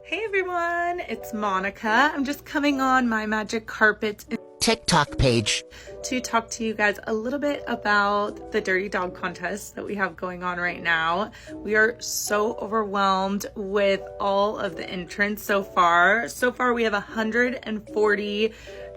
Hey everyone, it's Monica. I'm just coming on My Magic Carpets TikTok page to talk to you guys a little bit about the Dirty Dog contest that we have going on right now. We are so overwhelmed with all of the entrants so far. So far we have 140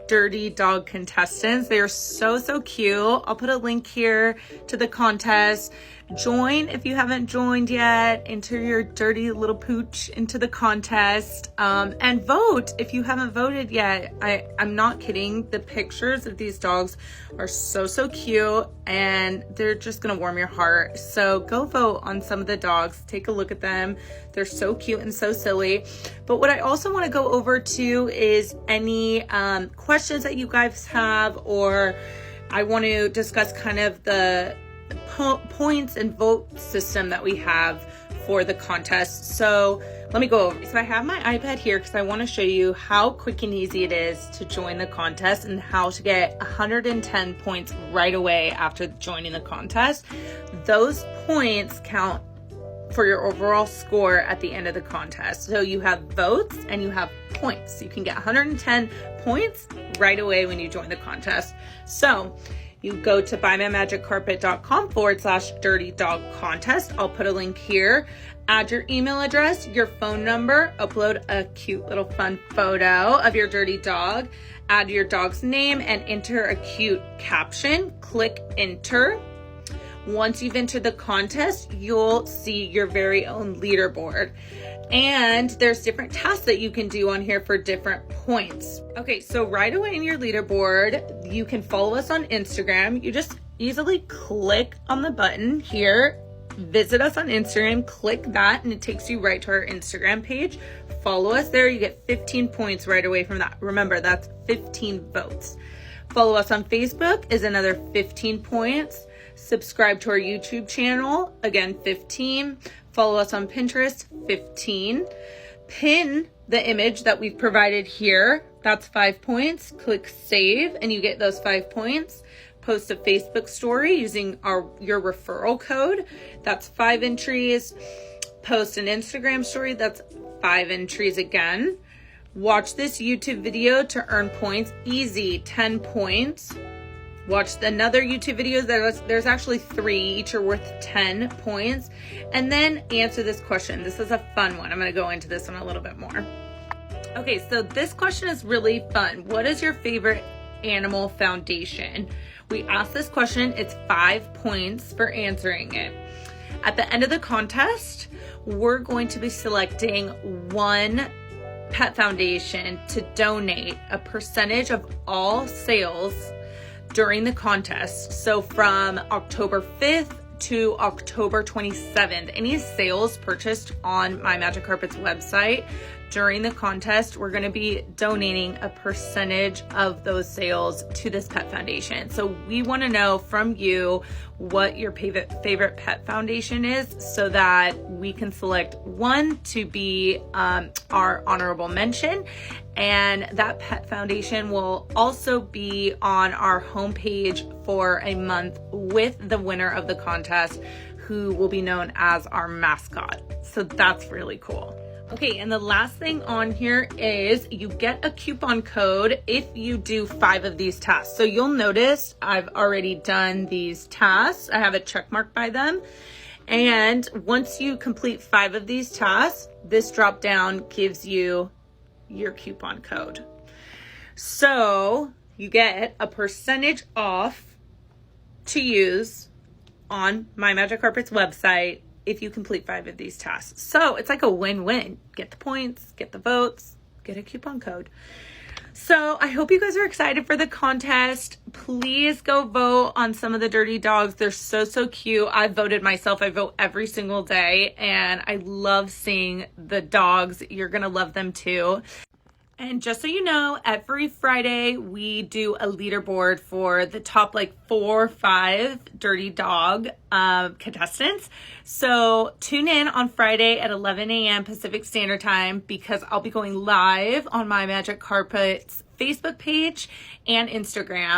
Dirty Dog contestants. They are so cute. I'll put a link here to the contest. Join if you haven't joined yet. Enter your dirty little pooch into the contest, and vote if you haven't voted yet. I'm not kidding. The pictures of these dogs are so cute and they're just gonna warm your heart. So go vote on some of the dogs. Take a look at them. They're so cute and so silly. But what I also want to go over to is any questions that you guys have, or I want to discuss kind of the points and vote system that we have for the contest. So let me go over. So I have my iPad here because I want to show you how quick and easy it is to join the contest and how to get 110 points right away after joining the contest. Those points count for your overall score at the end of the contest. So you have votes and you have points. You can get 110 points right away when you join the contest. So you go to buymymagiccarpet.com/dirty dog contest. I'll put a link here. Add your email address, your phone number, upload a cute little fun photo of your dirty dog, add your dog's name and enter a cute caption. Click enter. Once you've entered the contest, you'll see your very own leaderboard. And there's different tasks that you can do on here for different points. Okay, so right away in your leaderboard, you can follow us on Instagram. You just easily click on the button here, visit us on Instagram, click that, and it takes you right to our Instagram page. Follow us there, you get 15 points right away from that. Remember, that's 15 votes. Follow us on Facebook is another 15 points. Subscribe to our YouTube channel, again, 15. Follow us on Pinterest, 15. Pin the image that we've provided here, that's 5 points. Click save and you get those 5 points. Post a Facebook story using your referral code, that's 5 entries. Post an Instagram story, that's 5 entries again. Watch this YouTube video to earn points, easy, 10 points. Watch another YouTube video, there's actually 3, each are worth 10 points. And then answer this question. This is a fun one. I'm gonna go into this one a little bit more. Okay, so this question is really fun. What is your favorite animal foundation? We asked this question, it's 5 points for answering it. At the end of the contest, we're going to be selecting one pet foundation to donate a percentage of all sales during the contest. So from October 5th to October 27th, any sales purchased on My Magic Carpet's website during the contest, we're going to be donating a percentage of those sales to this pet foundation. So we want to know from you what your favorite pet foundation is so that we can select one to be our honorable mention. And that pet foundation will also be on our homepage for a month with the winner of the contest, who will be known as our mascot. So that's really cool. Okay, and the last thing on here is you get a coupon code if you do 5 of these tasks. So you'll notice I've already done these tasks. I have a check mark by them. And once you complete 5 of these tasks, this drop down gives you your coupon code. So you get a percentage off to use on My Magic Carpet's website if you complete 5 of these tasks. So it's like a win-win. Get the points, get the votes, get a coupon code. So I hope you guys are excited for the contest. Please go vote on some of the dirty dogs. They're so cute. I voted myself. I vote every single day and I love seeing the dogs. You're gonna love them too. And just so you know, every Friday we do a leaderboard for the top 4 or 5 dirty dog contestants. So tune in on Friday at 11 a.m. Pacific Standard Time because I'll be going live on My Magic Carpet's Facebook page and Instagram.